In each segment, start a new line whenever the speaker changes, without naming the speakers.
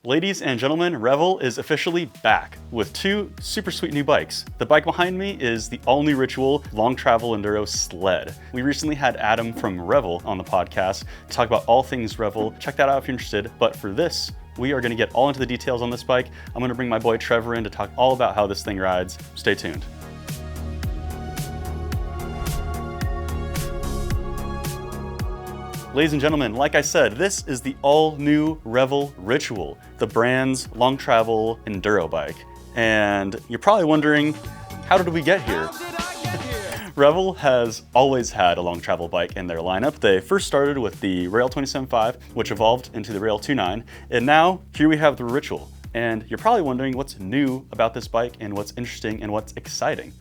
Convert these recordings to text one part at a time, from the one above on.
Ladies and gentlemen, Revel is officially back with two super sweet new bikes. The bike behind me is the all-new Ritual long travel enduro sled. We recently had Adam from Revel on the podcast to talk about all things Revel. Check that out if you're interested. But for this, we are going to get all into the details on this bike. I'm going to bring my boy Trevor in to talk all about how this thing rides. Stay tuned. Ladies and gentlemen, like I said, this is the all-new Revel Ritual, the brand's long travel enduro bike. And you're probably wondering, how did we get here? Revel has always had a long travel bike in their lineup. They first started with the Rail 27.5, which evolved into the Rail 2.9, and now here we have the Ritual. And you're probably wondering what's new about this bike and what's interesting and what's exciting.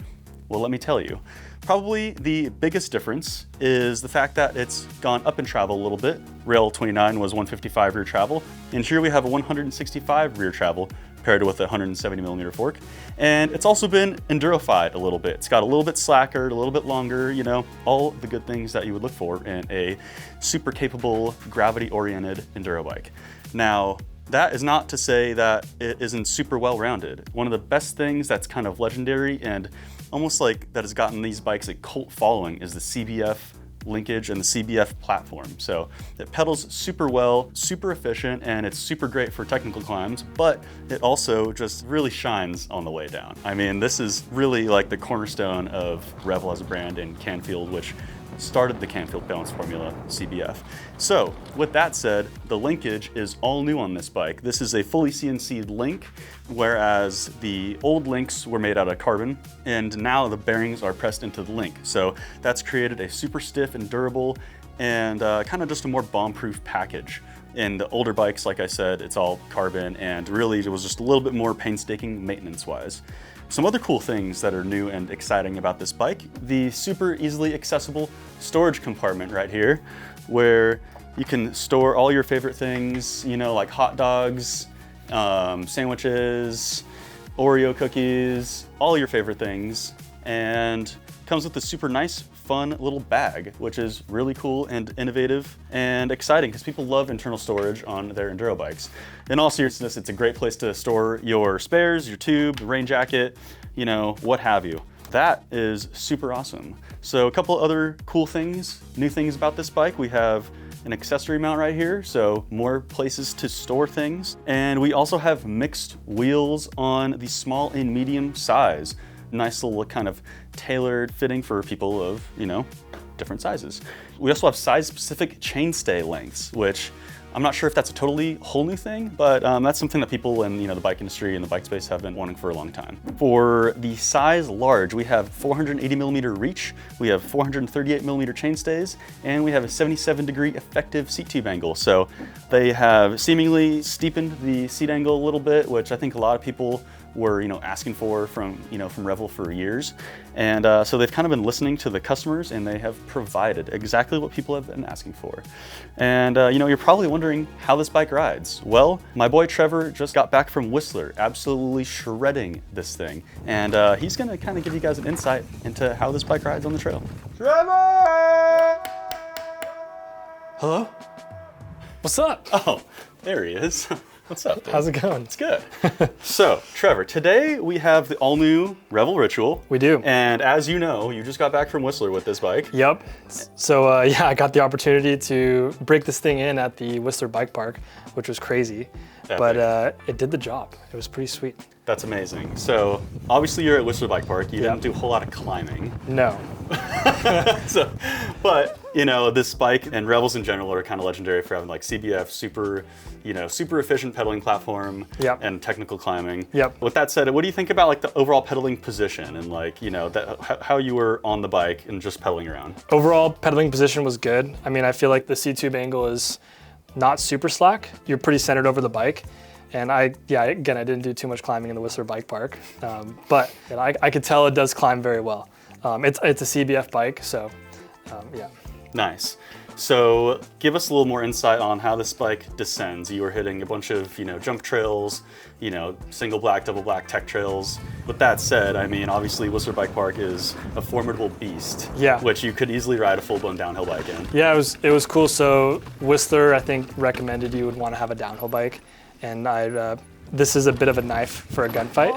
Well, let me tell you. Probably the biggest difference is the fact that it's gone up in travel a little bit. Rail 29 was 155 rear travel, and here we have a 165 rear travel paired with a 170 millimeter fork. And it's also been endurofied a little bit. It's got a little bit slacker, a little bit longer, you know, all the good things that you would look for in a super capable, gravity-oriented enduro bike. Now, that is not to say that it isn't super well-rounded. One of the best things that's kind of legendary and almost like that has gotten these bikes a cult following is the CBF linkage and the CBF platform. So it pedals super well, super efficient, and it's super great for technical climbs, but it also just really shines on the way down. I mean, this is really like the cornerstone of Revel as a brand in Canfield, which started the Canfield Balance Formula, CBF. So with that said, the linkage is all new on this bike. This is a fully CNC'd link, whereas the old links were made out of carbon, and now the bearings are pressed into the link. So that's created a super stiff and durable and kind of just a more bomb-proof package. In the older bikes, like I said, it's all carbon, and really it was just a little bit more painstaking maintenance-wise. Some other cool things that are new and exciting about this bike, the super easily accessible storage compartment right here, where you can store all your favorite things, you know, like hot dogs, sandwiches, Oreo cookies, all your favorite things, and comes with a super nice, fun little bag, which is really cool and innovative and exciting because people love internal storage on their enduro bikes. In all seriousness, it's a great place to store your spares, your tube, the rain jacket, you know, what have you. That is super awesome. So a couple other cool things, new things about this bike. We have an accessory mount right here, so more places to store things. And we also have mixed wheels on the small and medium size. Nice little kind of tailored fitting for people of, you know, different sizes. We also have size-specific chainstay lengths, which I'm not sure if that's a totally whole new thing, but that's something that people in, you know, the bike industry and the bike space have been wanting for a long time. For the size large, we have 480 millimeter reach, we have 438 millimeter chainstays, and we have a 77-degree effective seat tube angle. So they have seemingly steepened the seat angle a little bit, which I think a lot of people were, you know, asking for from Revel for years. And so they've kind of been listening to the customers, and they have provided exactly what people have been asking for. And you know, you're probably wondering how this bike rides. Well, my boy Trevor just got back from Whistler, absolutely shredding this thing. And he's gonna kind of give you guys an insight into how this bike rides on the trail.
Trevor!
Hello? What's up?
Oh, there he is. What's up, dude?
How's it going?
It's good. So, Trevor, today we have the all-new Revel Ritual.
We do.
And as you know, you just got back from Whistler with this bike.
Yep. So yeah, I got the opportunity to break this thing in at the Whistler Bike Park, which was crazy.
Epic.
But it did the job. It was pretty sweet.
That's amazing. So, obviously you're at Whistler Bike Park. You didn't do a whole lot of climbing.
No.
So, but, you know, this bike and Revels in general are kind of legendary for having like CBF, super efficient pedaling platform and technical climbing.
Yep.
With that said, what do you think about like the overall pedaling position and like, you know, how you were on the bike and just pedaling around?
Overall pedaling position was good. I mean, I feel like the seat tube angle is not super slack. You're pretty centered over the bike. And again, I didn't do too much climbing in the Whistler Bike Park, but I could tell it does climb very well. It's a CBF bike, so yeah.
Nice. So give us a little more insight on how this bike descends. You were hitting a bunch of, you know, jump trails, you know, single black, double black tech trails. With that said, I mean, obviously Whistler Bike Park is a formidable beast, which you could easily ride a full-blown downhill bike in.
Yeah, it was cool. So Whistler, I think, recommended you would want to have a downhill bike. and this is a bit of a knife for a gunfight,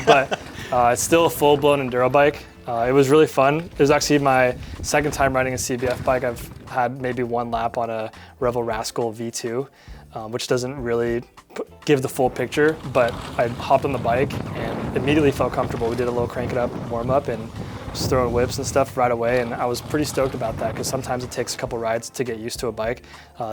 but it's still a full-blown enduro bike. It was really fun. It was actually my second time riding a CBF bike. I've had maybe one lap on a Revel Rascal V2, which doesn't really give the full picture, but I hopped on the bike and immediately felt comfortable. We did a little crank it up warm up and just throwing whips and stuff right away, and I was pretty stoked about that because sometimes it takes a couple rides to get used to a bike.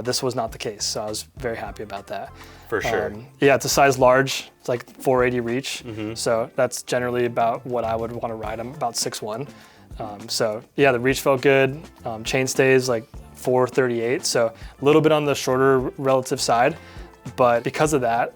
This was not the case, so I was very happy about that.
For sure.
Yeah, it's a size large. It's like 480 reach, so that's generally about what I would want to ride. I'm about 6'1". So yeah, the reach felt good. Chain stays like 438, so a little bit on the shorter relative side, but because of that,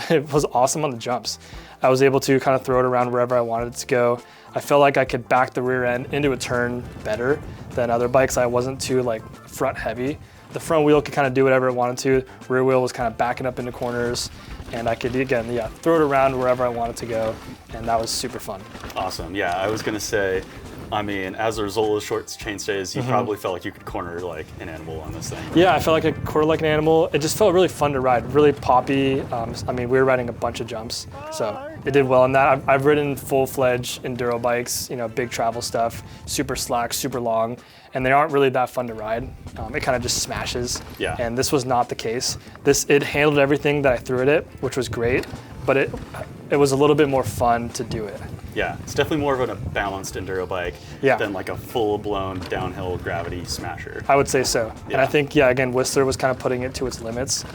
it was awesome on the jumps. I was able to kind of throw it around wherever I wanted it to go. I felt like I could back the rear end into a turn better than other bikes. I wasn't too like front heavy. The front wheel could kind of do whatever it wanted to. Rear wheel was kind of backing up into corners, and I could, again, yeah, throw it around wherever I wanted to go, and that was super fun.
Awesome. Yeah, I was gonna say, I mean, as a result of short chain stays, you probably felt like you could corner like an animal on this thing.
Yeah, I felt like I could corner like an animal. It just felt really fun to ride, really poppy. I mean, we were riding a bunch of jumps, so it did well in that. I've ridden full-fledged enduro bikes, you know, big travel stuff, super slack, super long, and they aren't really that fun to ride. It kind of just smashes.
Yeah.
And this was not the case. It handled everything that I threw at it, which was great, but it was a little bit more fun to do it.
Yeah, it's definitely more of a balanced enduro bike than like a full-blown downhill gravity smasher.
I would say so.
Yeah.
And I think, yeah, again, Whistler was kind of putting it to its limits,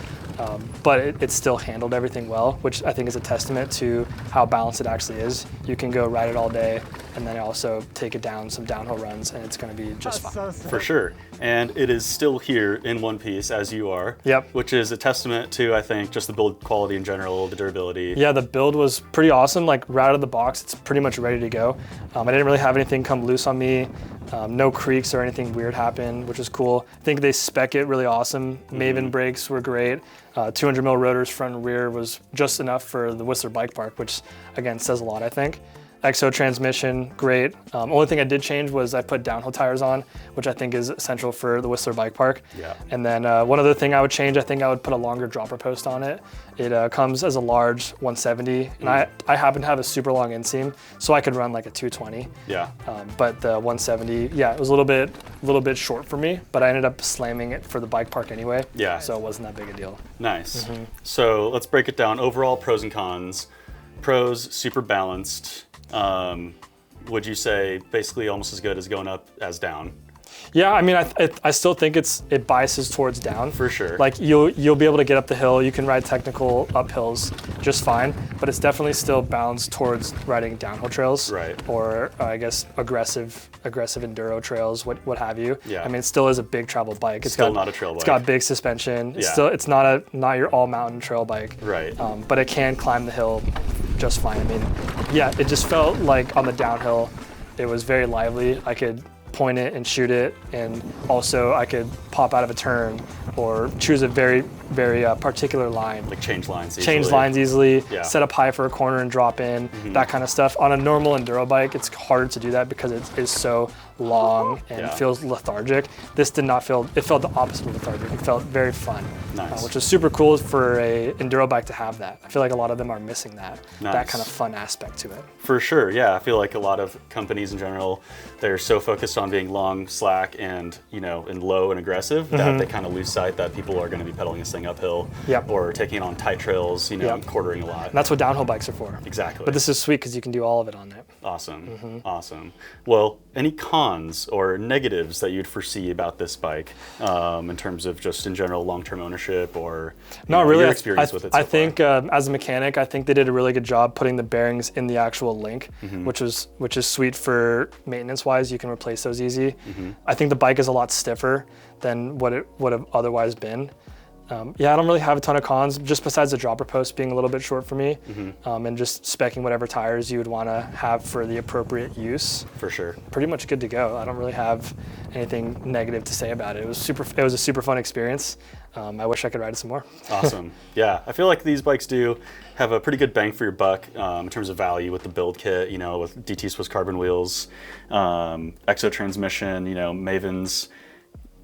but it still handled everything well, which I think is a testament to how balanced it actually is. You can go ride it all day and then also take it down some downhill runs, and it's going to be just fine.
For sure. And it is still here in one piece, as you are.
Yep.
Which is a testament to, I think, just the build quality in general, the durability.
Yeah, the build was pretty awesome. Like right out of the box, it's pretty much ready to go. I didn't really have anything come loose on me. No creaks or anything weird happened, which is cool. I think they spec it really awesome. Maven brakes were great. 200 mil rotors front and rear was just enough for the Whistler bike park, which again says a lot, I think. XO transmission, great. Only thing I did change was I put downhill tires on, which I think is essential for the Whistler bike park.
Yeah.
And then one other thing I would change, I think I would put a longer dropper post on it. It comes as a large 170, and I happen to have a super long inseam, so I could run like a 220.
Yeah.
But the 170, yeah, it was a little bit short for me, but I ended up slamming it for the bike park anyway.
Yeah.
So it wasn't that big a deal.
Nice. So let's break it down. Overall pros and cons. Pros, super balanced. Would you say basically almost as good as going up as down?
Yeah, I mean, I still think it biases towards down.
For sure.
Like you'll be able to get up the hill. You can ride technical uphills just fine, but it's definitely still balanced towards riding downhill trails.
Right.
Or I guess aggressive enduro trails, what have you.
Yeah.
I mean, it still is a big travel bike. It's
still not a trail bike.
It's got big suspension. It's
Yeah.
it's not your all mountain trail bike.
Right.
But it can climb the hill just fine. I mean, yeah, it just felt like on the downhill, it was very lively. I could point it and shoot it, and also I could pop out of a turn or choose a very particular line.
Like change lines easily.
Change lines easily,
Yeah.
set up high for a corner and drop in, that kind of stuff. On a normal enduro bike, it's harder to do that because it is so long and
Yeah.
feels lethargic. This did not feel, it felt the opposite of lethargic. It felt very fun,
Nice.
which is super cool for a enduro bike to have that. I feel like a lot of them are missing that
Nice.
kind of fun aspect to it.
For sure, yeah. I feel like a lot of companies in general, they're so focused on being long, slack, and and low and aggressive that they kind of lose sight that people are going to be pedaling this thing uphill,
Yep.
or taking it on tight trails,
Yep.
and quartering a lot.
And that's what downhill bikes are for.
Exactly.
But this is sweet because you can do all of it on it.
Awesome, awesome. Well, any cons or negatives that you'd foresee about this bike in terms of just in general long-term ownership or
Not really.
your experience with it so
I
far?
think as a mechanic, I think they did a really good job putting the bearings in the actual link, which is sweet for maintenance-wise. You can replace those easy. I think the bike is a lot stiffer than what it would have otherwise been. Yeah, I don't really have a ton of cons, just besides the dropper post being a little bit short for me, and just speccing whatever tires you would want to have for the appropriate use.
For sure.
Pretty much good to go. I don't really have anything negative to say about it. It was a super fun experience. I wish I could ride it some more.
Awesome. Yeah, I feel like these bikes do have a pretty good bang for your buck in terms of value with the build kit, with DT Swiss carbon wheels, XO transmission, Mavens.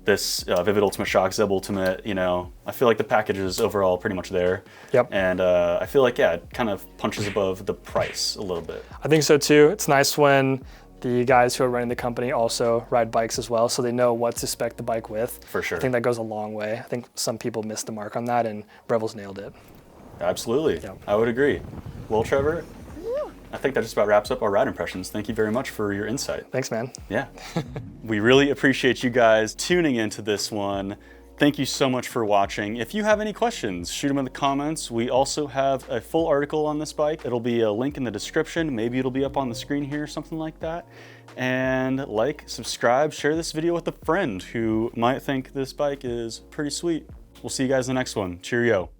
this Vivid Ultimate Shock, Zeb Ultimate, you know, I feel like the package is overall pretty much there.
Yep.
And I feel like, yeah, it kind of punches above the price a little bit.
I think so too. It's nice when the guys who are running the company also ride bikes as well, so they know what to spec the bike with.
For sure.
I think that goes a long way. I think some people missed the mark on that, and Revel's nailed it.
Absolutely.
Yep.
I would agree. Well, Trevor, I think that just about wraps up our ride impressions. Thank you very much for your insight.
Thanks, man.
Yeah. We really appreciate you guys tuning into this one. Thank you so much for watching. If you have any questions, shoot them in the comments. We also have a full article on this bike. It'll be a link in the description. Maybe it'll be up on the screen here, something like that. And like, subscribe, share this video with a friend who might think this bike is pretty sweet. We'll see you guys in the next one. Cheerio.